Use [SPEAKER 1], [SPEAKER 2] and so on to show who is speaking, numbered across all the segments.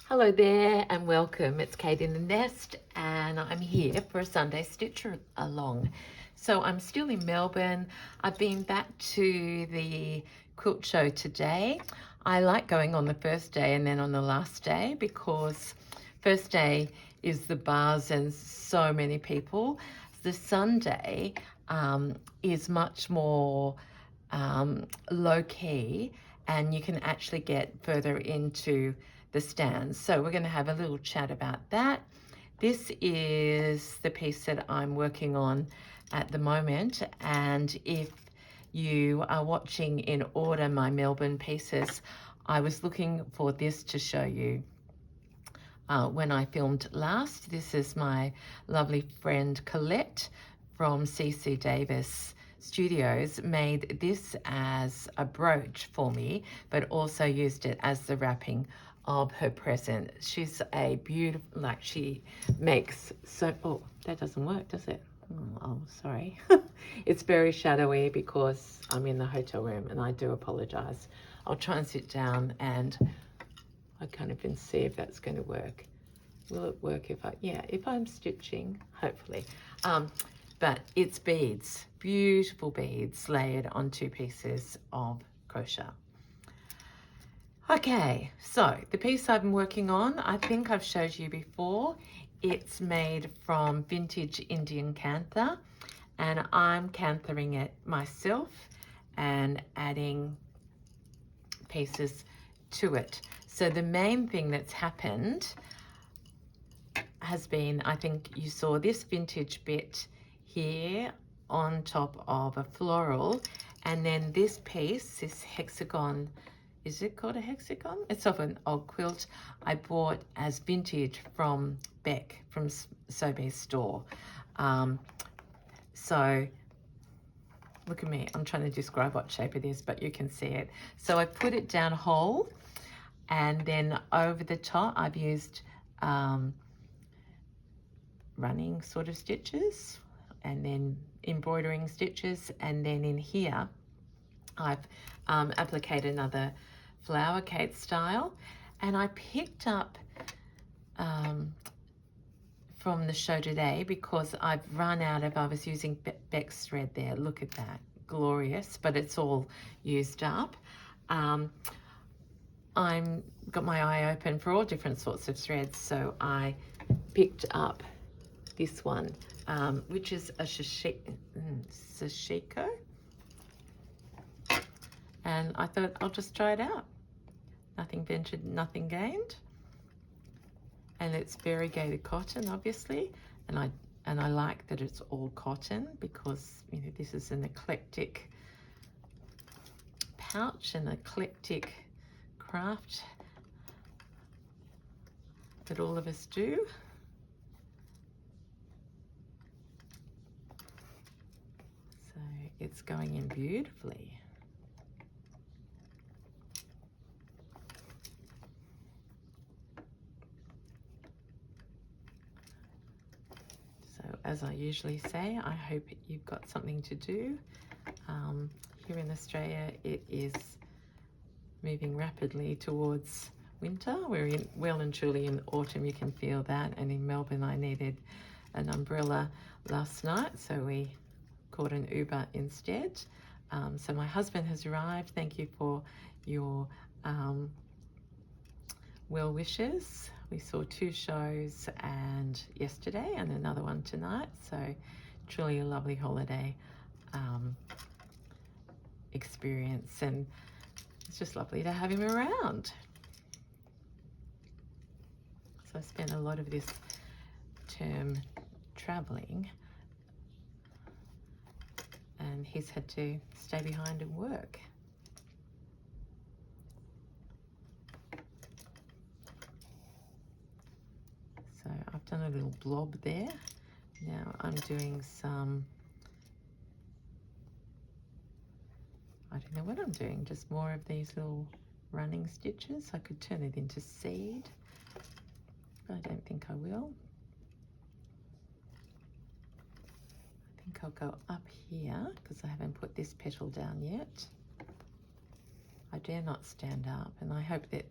[SPEAKER 1] Hello there and welcome. It's Kate in the Nest and I'm here for a Sunday Stitch along. So I'm still in Melbourne. I've been back to the quilt show today. I like going on the first day and then on the last day because first day is the buzz and so many people. The Sunday is much more low key and you can actually get further into the stands. So we're going to have a little chat about that. This is the piece that I'm working on at the moment, and if you are watching in order my Melbourne pieces, I was looking for this to show you when I filmed last. This is my lovely friend Colette from CC Davis Studios made this as a brooch for me, but also used it as the wrapping of her present. She's a beautiful, like she makes so, oh, that doesn't work, does it? Oh, sorry. It's very shadowy because I'm in the hotel room and I do apologize. I'll try and sit down and I can't even see if that's going to work. Will it work if if I'm stitching, hopefully. But it's beads, beautiful beads layered on two pieces of crochet. Okay, so the piece I've been working on, I think I've showed you before. It's made from vintage Indian Kantha, and I'm canthering it myself and adding pieces to it. So the main thing that's happened has been, I think you saw this vintage bit here on top of a floral, and then this piece, this hexagon, is it called a hexagon? It's of an old quilt I bought as vintage from Beck, from Sobe's store. So look at me, I'm trying to describe what shape it is, but you can see it. So I put it down whole, and then over the top I've used running sort of stitches and then embroidering stitches, and then in here I've appliqued another flower Kate style, and I picked up from the show today because I've run out of, I was using Beck's thread there. Look at that, glorious, but it's all used up. I'm got my eye open for all different sorts of threads, so I picked up this one, which is a sashiko, and I thought I'll just try it out. Nothing ventured, nothing gained. And it's variegated cotton, obviously, and I like that it's all cotton because, you know, this is an eclectic pouch, an eclectic craft that all of us do. So it's going in beautifully. As I usually say, I hope you've got something to do. Here in Australia, it is moving rapidly towards winter. We're well and truly in autumn, you can feel that. And in Melbourne, I needed an umbrella last night, so we called an Uber instead. So my husband has arrived. Thank you for your well wishes. We saw 2 shows and yesterday and another one tonight, so truly a lovely holiday experience, and it's just lovely to have him around. So I spent a lot of this term traveling, and he's had to stay behind and work. So I've done a little blob there. Now I'm doing some, I don't know what I'm doing, just more of these little running stitches. I could turn it into seed, but I don't think I will. I think I'll go up here because I haven't put this petal down yet. I dare not stand up, and I hope that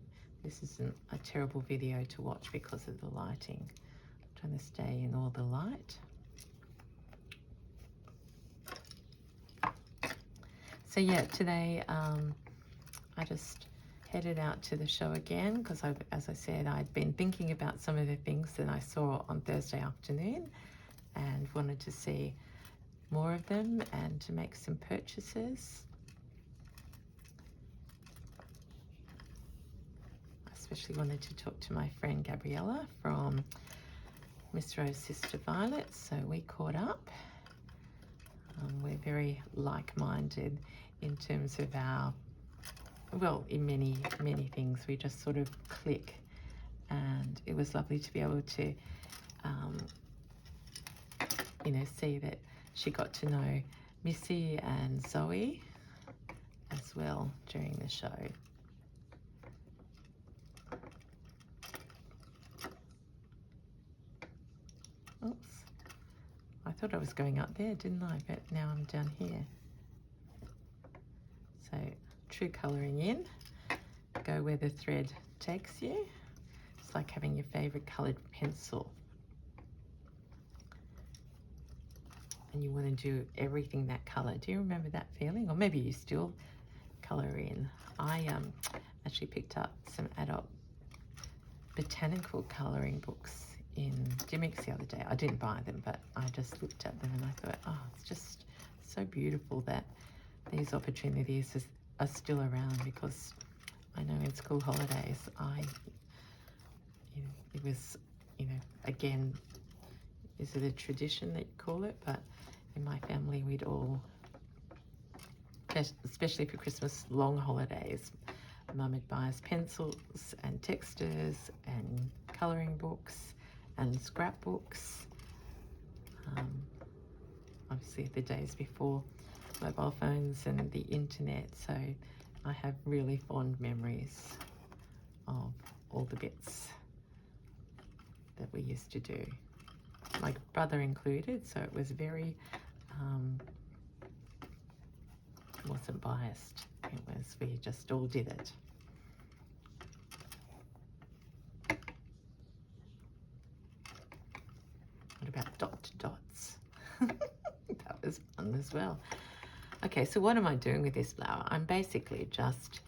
[SPEAKER 1] this isn't a terrible video to watch because of the lighting. I'm trying to stay in all the light. So yeah, today I just headed out to the show again because, as I said, I'd been thinking about some of the things that I saw on Thursday afternoon and wanted to see more of them and to make some purchases. I especially wanted to talk to my friend Gabriella from Miss Rose's sister Violet, so we caught up. We're very like-minded in terms of our, well, in many things. We just sort of click, and it was lovely to be able to you know, see that she got to know Missy and Zoe as well during the show. Oops, I thought I was going up there, didn't I? But now I'm down here. So true colouring in, go where the thread takes you. It's like having your favourite coloured pencil. And you want to do everything that colour. Do you remember that feeling? Or maybe you still colour in. I actually picked up some adult botanical colouring books in Dimmicks the other day. I didn't buy them, but I just looked at them and I thought, oh, it's just so beautiful that these opportunities are still around, because I know in school holidays, it was, again, is it a tradition that you call it? But in my family, we'd all, especially for Christmas long holidays, Mum would buy us pencils and texters and colouring books and scrapbooks. Obviously the days before mobile phones and the internet, so I have really fond memories of all the bits that we used to do, my brother included, so it was very wasn't biased. It was, we just all did it. What about dot to dots? That was fun as well. Okay, so what am I doing with this flower? I'm basically just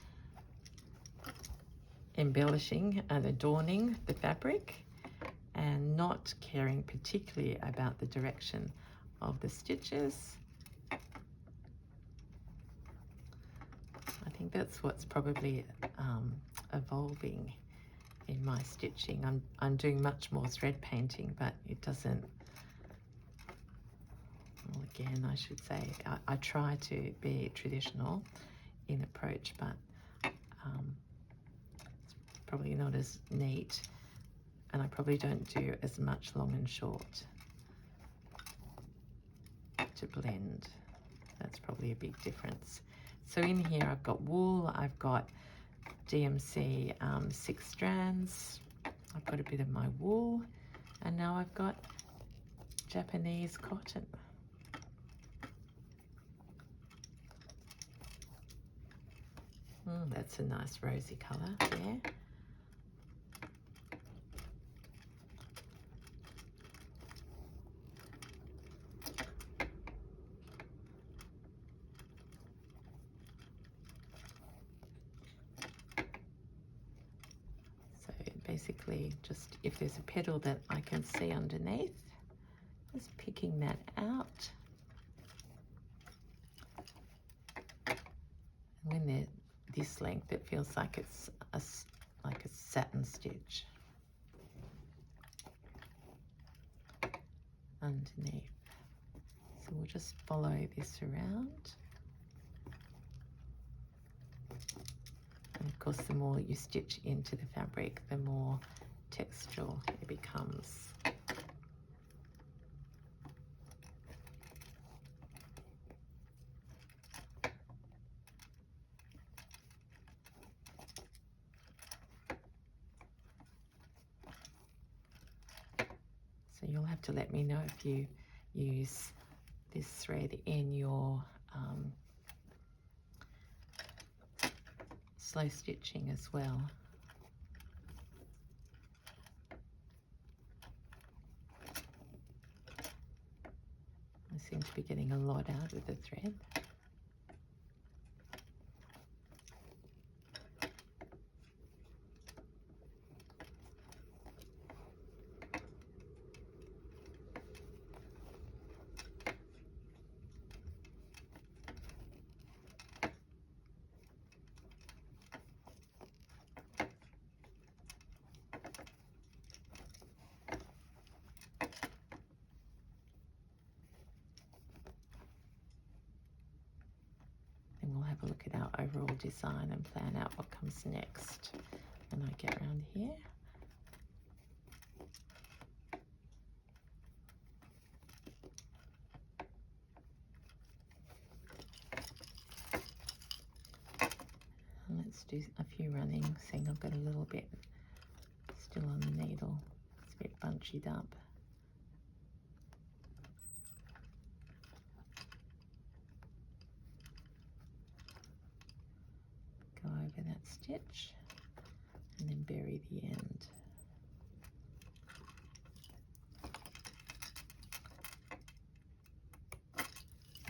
[SPEAKER 1] embellishing and adorning the fabric and not caring particularly about the direction of the stitches. I think that's what's probably evolving in my stitching. I'm doing much more thread painting, but it doesn't, well, again, I should say, I try to be traditional in approach, but it's probably not as neat, and I probably don't do as much long and short to blend. That's probably a big difference. So in here I've got wool, I've got DMC 6 strands, I've got a bit of my wool, and now I've got Japanese cotton. That's a nice rosy colour there. Basically, just if there's a petal that I can see underneath, just picking that out. And when they're this length, it feels like it's like a satin stitch underneath. So we'll just follow this around. And of course, the more you stitch into the fabric, the more textural it becomes. So you'll have to let me know if you use this thread in your slow stitching as well. seem to be getting a lot out of the thread. We'll have a look at our overall design and plan out what comes next when I get around here. And let's do a few running, seeing I've got a little bit still on the needle. It's a bit bunched up. Go over that stitch and then bury the end.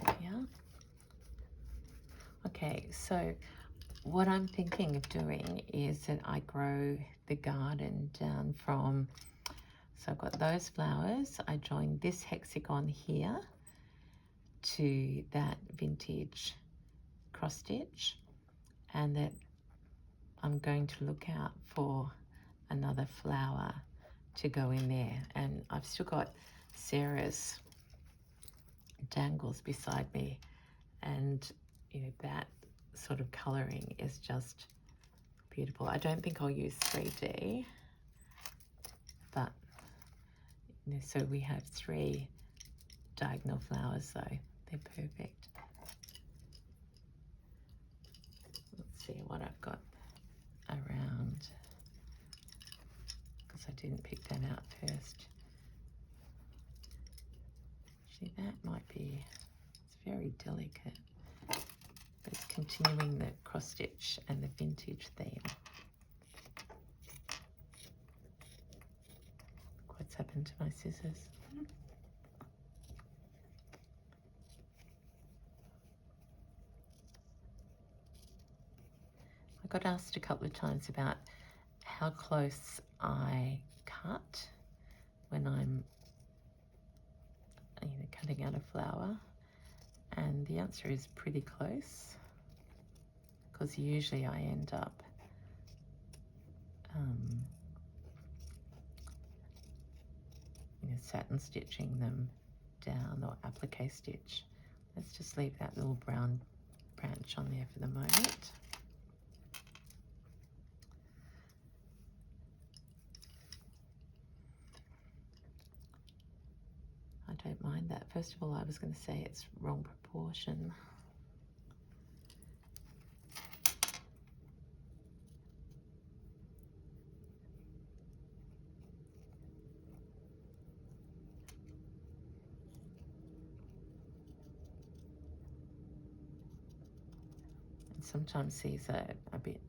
[SPEAKER 1] There we are. Okay, so what I'm thinking of doing is that I grow the garden down from, so I've got those flowers, I join this hexagon here to that vintage cross stitch, and that I'm going to look out for another flower to go in there. And I've still got Sarah's dangles beside me, and you know, that sort of colouring is just beautiful. I don't think I'll use 3D, but you know, so we have 3 diagonal flowers though. They're perfect. Let's see what I've got around, because I didn't pick that out first. Actually, that might be, it's very delicate, but it's continuing the cross stitch and the vintage theme. What's happened to my scissors? I got asked a couple of times about how close I cut when I'm cutting out a flower, and the answer is pretty close, because usually I end up satin stitching them down, or applique stitch. Let's just leave that little brown branch on there for the moment. I don't mind that. First of all, I was going to say it's wrong proportion. And sometimes these are a bit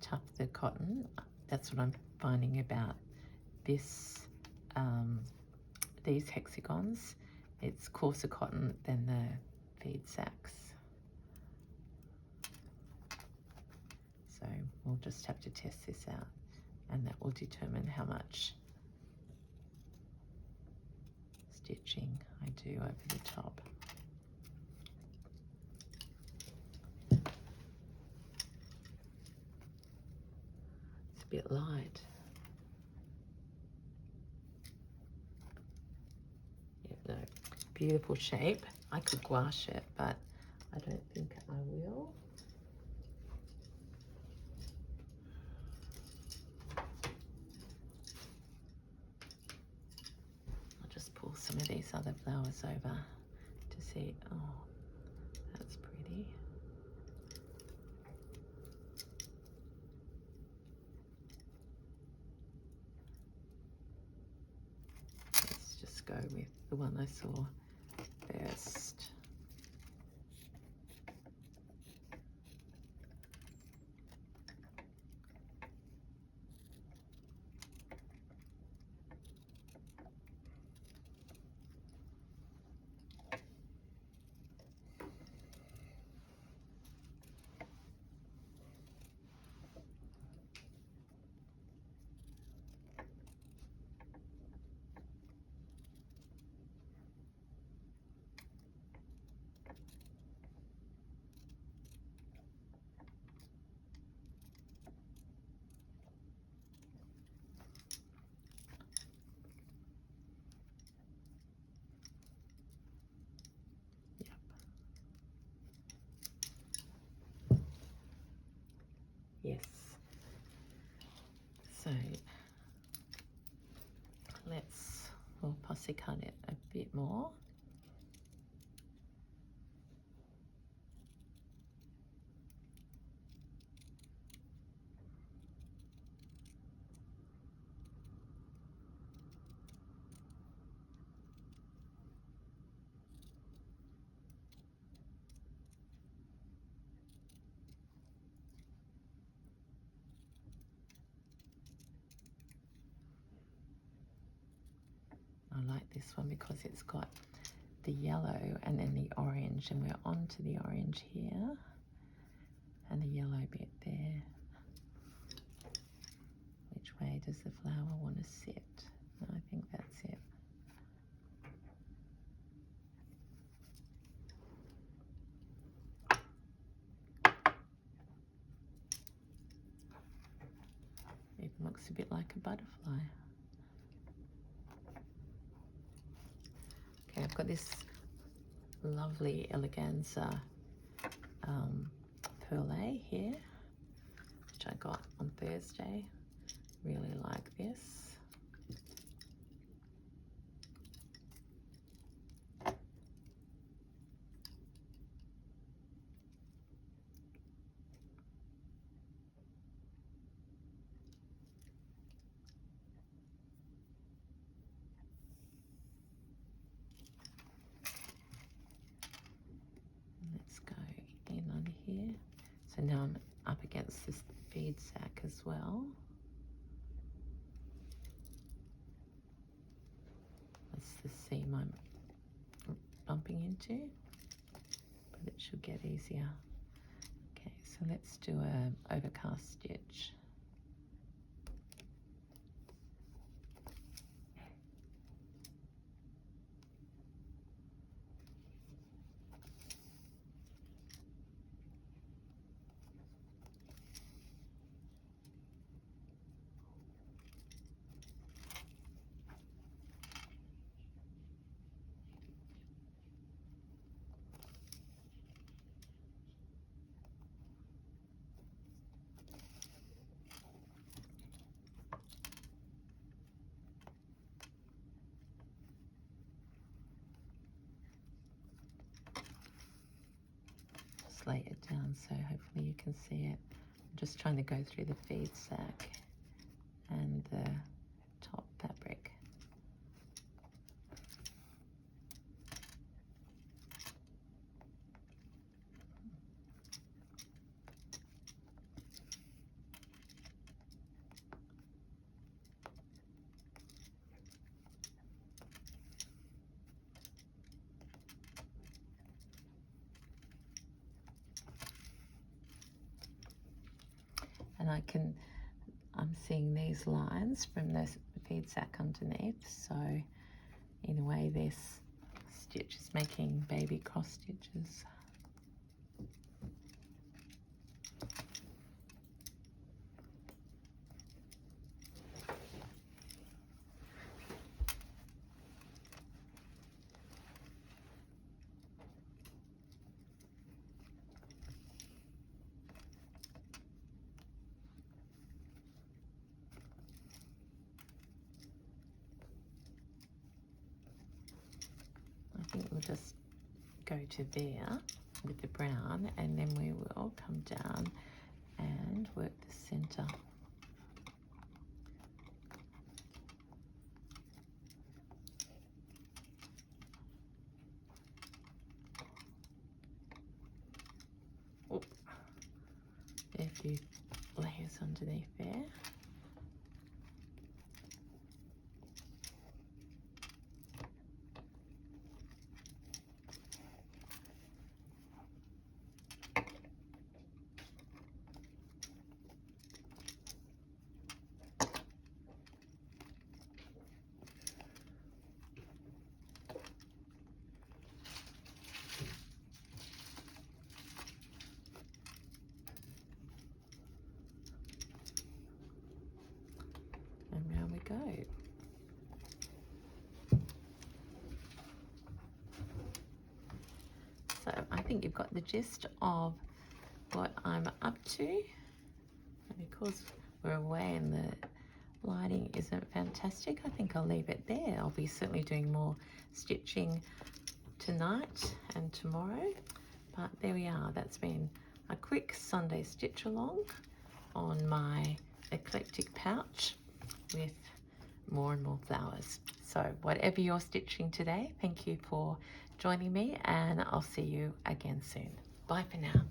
[SPEAKER 1] tough, the cotton. That's what I'm finding about this, these hexagons. It's coarser cotton than the feed sacks. So we'll just have to test this out, and that will determine how much stitching I do over the top. It's a bit light. Yeah, no, beautiful shape. I could gouache it, but I don't think I will. I'll just pull some of these other flowers over to see. Oh, that's pretty. Let's just go with the one I saw first. So we'll posse cut it a bit more. I like this one because it's got the yellow and then the orange, and we're on to the orange here and the yellow bit there. Which way does the flower want to sit? I think that's it. It looks a bit like a butterfly. Okay, I've got this lovely eleganza perle here, which I got on Thursday. Really like this. Let's go in under here. So now I'm up against this bead sack as well. That's the seam I'm bumping into, but it should get easier. Okay, so let's do an overcast stitch. Lay it down so hopefully you can see it. I'm just trying to go through the feed sack and the top fabric. And I'm seeing these lines from the feed sack underneath, so in a way this stitch is making baby cross stitches. I think we'll just go to there with the brown, and then we will come down and work the center. Oh, there are a few layers underneath there. And round we go. So I think you've got the gist of what I'm up to. And because we're away in the isn't it fantastic? I think I'll leave it there. I'll be certainly doing more stitching tonight and tomorrow, but there we are. That's been a quick Sunday stitch along on my eclectic pouch with more and more flowers. So whatever you're stitching today, thank you for joining me, and I'll see you again soon. Bye for now.